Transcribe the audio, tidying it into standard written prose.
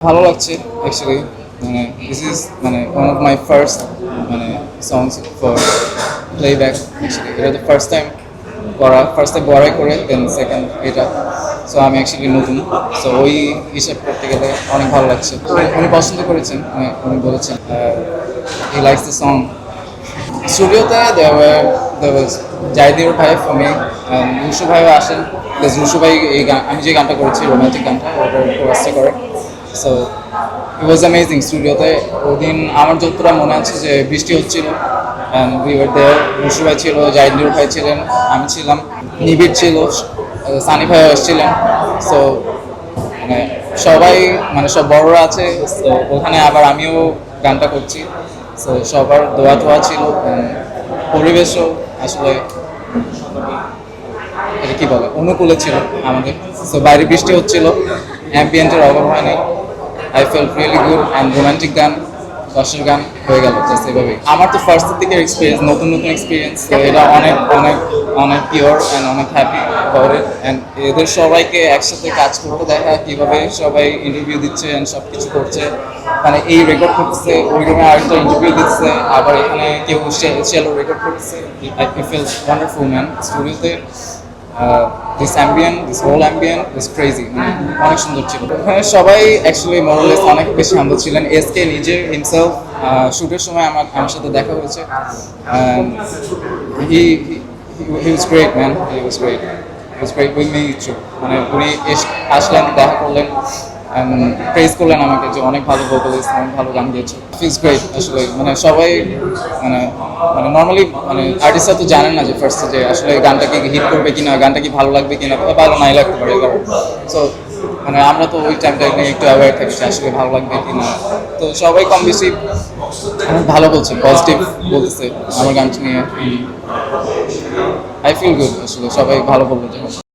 ভালো লাগছে অ্যাকচুয়ালি। মানে দিস ইজ মানে ওয়ান অফ মাই ফার্স্ট মানে সংস ফর প্লেব্যাক অ্যাকচুয়ালি। এটা তো ফার্স্ট টাইম বড়াই করে দেন সেকেন্ড এটা। সো আমি অ্যাকচুয়ালি নতুন, সো ওই হিসাব করতে গেলে অনেক ভালো লাগছে। উনি পছন্দ করেছেন, উনি বলেছেন হি লাইকস দ্য সং। স্টুডিওতে জাহিদুর ভাই ফর মি, রুশু ভাইও আসেন। রুশু ভাই এই গান, আমি যে গানটা করেছি রোমান্টিক গানটা, ওটার কোরাসটা করে। So it was amazing. স্টুডিওতে ওদিন আমার যতটা মনে আছে যে বৃষ্টি হচ্ছিল, অ্যান্ড উই ওয়ার দেয়ার। রুশু ভাই ছিল, জাহিদুর ভাই ছিলেন, আমি ছিলাম, নিবিড় ছিল, সানি ভাইও এসেছিলেন। সো মানে সবাই, মানে সব বড়রা আছে, তো ওখানে আবার আমিও গানটা করছি। সো সবার দোয়া টোয়া ছিল, পরিবেশও আসলে এটা কি বলে অনুকূলে ছিল আমাদের। সো বাইরে বৃষ্টি হচ্ছিল, অ্যাম্বিয়েন্টের অভাব হয়নি। I felt really good and romantic গান, দশের গান হয়ে গেল জাস্ট এভাবেই। আমার তো ফার্স্ট দিকের এক্সপিরিয়েন্স, নতুন নতুন এক্সপিরিয়েন্স, তো এটা অনেক অনেক অনেক পিওর অ্যান্ড অনেক হ্যাপি অ্যাবাউট ইট। অ্যান্ড এদের সবাইকে একসাথে কাজ করতে দেখা, কীভাবে সবাই ইন্টারভিউ দিচ্ছে অ্যান্ড সব কিছু করছে, মানে এই রেকর্ড করতেছে, ওই রুমে আরেকটা ইন্টারভিউ দিচ্ছে, আবার এখানে কেউ শেলো রেকর্ড করতেছে। I feel wonderful man. স্টুডিওতে this whole ambient is crazy, মানে অনেক সুন্দর ছিল। ওখানে সবাই অ্যাকচুয়ালি মোরালেস অনেক বেশি শান্ত ছিলেন। এসকে নিজে হিমসেলফ শ্যুটের সময় আমার সাথে দেখা হয়েছে। He was great man, he was great, he was great with me too. মানে উনি আসলেন, দেখা করলেন, প্রেজ করলেন আমাকে যে অনেক ভালো ভোকালিস্ট, অনেক ভালো গান গিয়েছে। ফিলস গ্রেট আসলে। মানে সবাই মানে মানে নর্মালি মানে আর্টিস্টরা তো জানেন না যে ফার্স্টে যে আসলে গানটা কি হিট করবে কিনা, গানটা কি ভালো লাগবে কিনা, ভালো নাই লাগতে পারে কারণ। সো মানে আমরা তো ওই টাইমটা নিয়ে একটু অ্যাওয়ার থাকি যে আসলে ভালো লাগবে কিনা। তো সবাই কম বেশি অনেক ভালো বলছে, পজিটিভ বলতেছে আমার গানটা নিয়ে। আই ফিল গুড আসলে, সবাই ভালো বললো যখন।